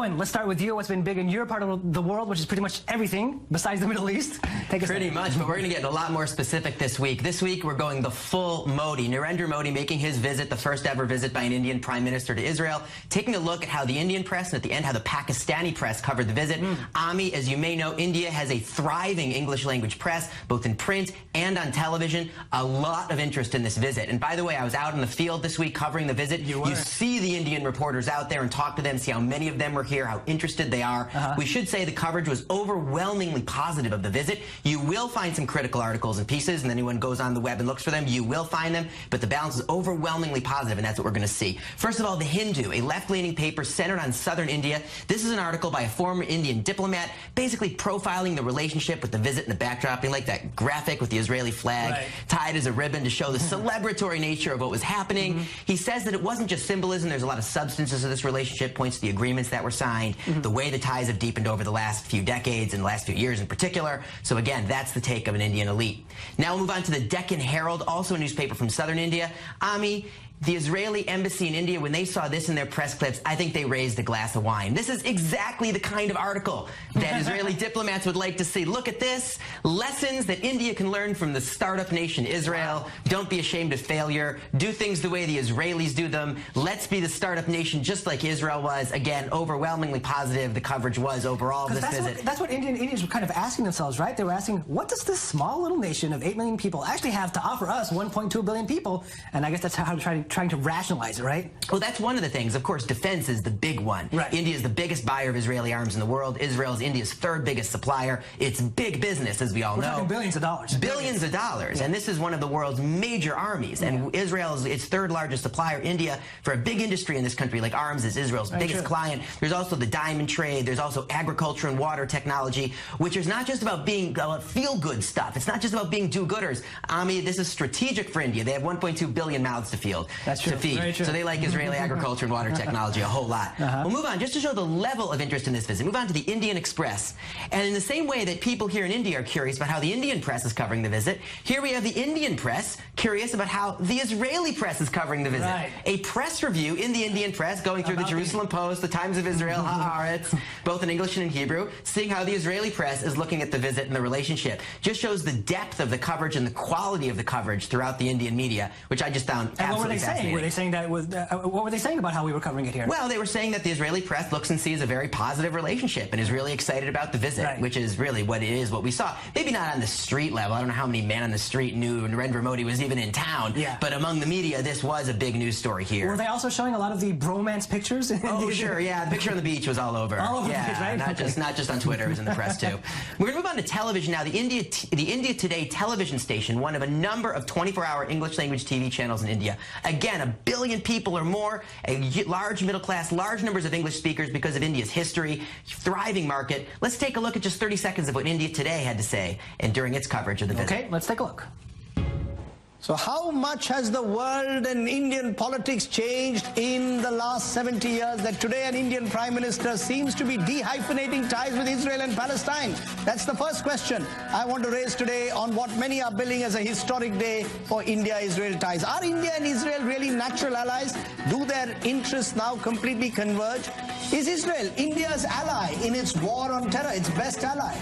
And let's start with you. What's been big in your part of the world, which is pretty much everything besides the Middle East? Take us Pretty much, but we're going to get a lot more specific this week. This week, we're going the full Modi. Narendra Modi making his visit, the first ever visit by an Indian prime minister to Israel, taking a look at how the Indian press and at the end how the Pakistani press covered the visit. Ami, as you may know, India has a thriving English language press, both in print and on television. A lot of interest in this visit. And by the way, I was out in the field this week covering the visit. You see the Indian reporters out there and talk to them, see how many of them were here, how interested they are. We should say the coverage was overwhelmingly positive of the visit. You will find some critical articles and pieces, and anyone goes on the web and looks for them, you will find them, but the balance is overwhelmingly positive, and that's what we're going to see. First of all, The Hindu, a left-leaning paper centered on southern India. This is an article by a former Indian diplomat, basically profiling the relationship with the visit and the backdrop, like that graphic with the Israeli flag tied as a ribbon to show the celebratory nature of what was happening. He says that it wasn't just symbolism, there's a lot of substances of this relationship, points to the agreements that were signed, the way the ties have deepened over the last few decades and the last few years in particular. So again, that's the take of an Indian elite. Now we'll move on to the Deccan Herald, also a newspaper from southern India. Ami, the Israeli embassy in India, when they saw this in their press clips, I think they raised a glass of wine. This is exactly the kind of article that Israeli diplomats would like to see. Look at this. Lessons that India can learn from the startup nation Israel. Don't be ashamed of failure. Do things the way the Israelis do them. Let's be the startup nation just like Israel was. Again, overwhelmingly positive the coverage was overall of this visit. That's what Indians were kind of asking themselves, right? They were asking, what does this small little nation of 8 million people actually have to offer us 1.2 billion people? And I guess that's how they're trying to rationalize it, right? Well, that's one of the things. Of course, defense is the big one. India is the biggest buyer of Israeli arms in the world. Israel is India's third biggest supplier. It's big business, as we all know. We're talking billions of dollars. Billions of dollars. And this is one of the world's major armies. And Israel is its third largest supplier. India, for a big industry in this country like arms, is Israel's biggest client. There's also the diamond trade. There's also agriculture and water technology, which is not just about being feel-good stuff. It's not just about being do-gooders. Ami, this is strategic for India. They have 1.2 billion mouths to feed. So they like Israeli agriculture and water technology a whole lot. We'll move on, just to show the level of interest in this visit. Move on to the Indian Express. And in the same way that people here in India are curious about how the Indian press is covering the visit, here we have the Indian press curious about how the Israeli press is covering the visit. A press review in the Indian press going through the Jerusalem Post, the Times of Israel, Haaretz, both in English and in Hebrew, seeing how the Israeli press is looking at the visit and the relationship. Just shows the depth of the coverage and the quality of the coverage throughout the Indian media, which I just found absolutely fascinating. Were they saying that what were they saying about how we were covering it here? Well, they were saying that the Israeli press looks and sees a very positive relationship and is really excited about the visit, which is really what it is, what we saw. Maybe not on the street level. I don't know how many men on the street knew Narendra Modi was even in town, but among the media, this was a big news story here. Were they also showing a lot of the bromance pictures? Oh, sure, yeah. The picture on the beach was all over. All over the page, right? Not just on Twitter, it was in the press, too. We're going to move on to television now. The India Today television station, one of a number of 24-hour English-language TV channels in India. Again, 1 billion people or more, a large middle class, large numbers of English speakers because of India's history, thriving market. Let's take a look at just 30 seconds of what India Today had to say and during its coverage of the visit. Okay, let's take a look. So how much has the world and Indian politics changed in the last 70 years that today an Indian Prime Minister seems to be dehyphenating ties with Israel and Palestine? That's the first question I want to raise today on what many are billing as a historic day for India-Israel ties. Are India and Israel really natural allies? Do their interests now completely converge? Is Israel India's ally in its war on terror, its best ally?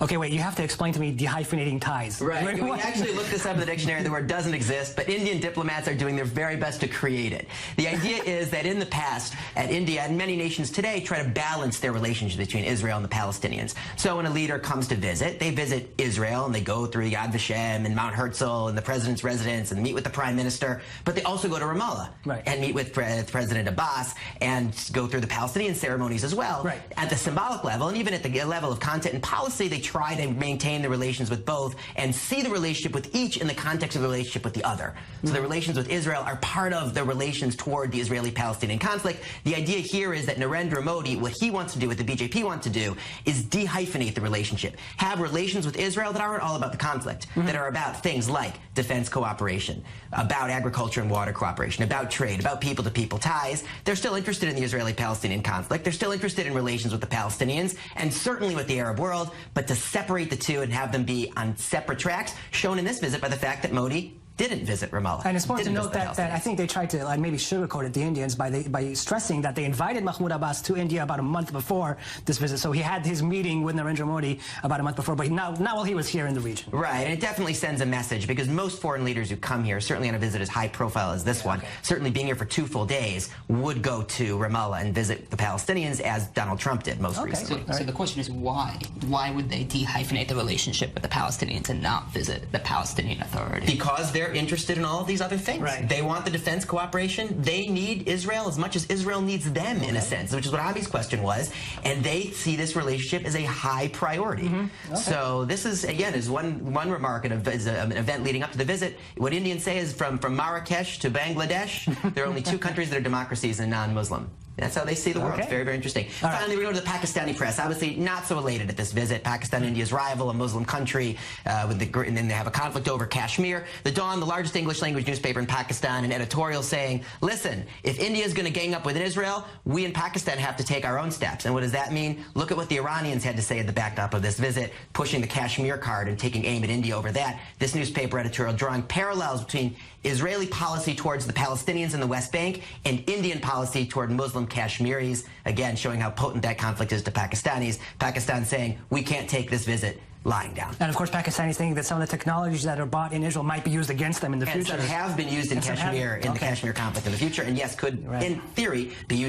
Okay, wait, you have to explain to me dehyphenating ties. Right. We actually looked this up in the dictionary. The word doesn't exist, but Indian diplomats are doing their very best to create it. The idea is that in the past, at India and many nations today try to balance their relationship between Israel and the Palestinians. So when a leader comes to visit, they visit Israel and they go through Yad Vashem and Mount Herzl and the president's residence and meet with the prime minister, but they also go to Ramallah and meet with President Abbas and go through the Palestinian ceremonies as well. At the symbolic level and even at the level of content and policy, they try to maintain the relations with both and see the relationship with each in the context of the relationship with the other. So the relations with Israel are part of the relations toward the Israeli-Palestinian conflict. The idea here is that Narendra Modi, what he wants to do, what the BJP wants to do, is dehyphenate the relationship. Have relations with Israel that aren't all about the conflict, that are about things like defense cooperation, about agriculture and water cooperation, about trade, about people-to-people ties. They're still interested in the Israeli-Palestinian conflict. They're still interested in relations with the Palestinians and certainly with the Arab world, but to separate the two and have them be on separate tracks, shown in this visit by the fact that Modi didn't visit Ramallah. And it's important to didn't note visit the that I think they tried to maybe sugarcoat it, the Indians, by stressing that they invited Mahmoud Abbas to India about a month before this visit. So he had his meeting with Narendra Modi about a month before, but not while he was here in the region. Right, and it definitely sends a message, because most foreign leaders who come here, certainly on a visit as high profile as this one, certainly being here for 2 full days, would go to Ramallah and visit the Palestinians, as Donald Trump did most recently. So the question is why? Why would they dehyphenate the relationship with the Palestinians and not visit the Palestinian Authority? Because they're interested in all of these other things. Right. They want the defense cooperation. They need Israel as much as Israel needs them, in a sense, which is what Avi's question was. And they see this relationship as a high priority. So this is, again, is one remark, is an event leading up to the visit. What Indians say is from Marrakesh to Bangladesh, there are only 2 countries that are democracies and non-Muslim. That's how they see the world. It's very, very interesting. Finally, we go to the Pakistani press. Obviously, not so elated at this visit. Pakistan, India's rival, a Muslim country, and then they have a conflict over Kashmir. The Dawn, the largest English language newspaper in Pakistan, an editorial saying, listen, if India is going to gang up with Israel, we in Pakistan have to take our own steps. And what does that mean? Look at what the Iranians had to say at the backdrop of this visit, pushing the Kashmir card and taking aim at India over that. This newspaper editorial drawing parallels between Israeli policy towards the Palestinians in the West Bank and Indian policy toward Muslim Kashmiris, again showing how potent that conflict is to Pakistanis. Pakistan saying, we can't take this visit lying down. And of course, Pakistanis think that some of the technologies that are bought in Israel might be used against them in the future. And some have been used in Kashmir, in the Kashmir conflict in the future, and yes, could, in theory, be used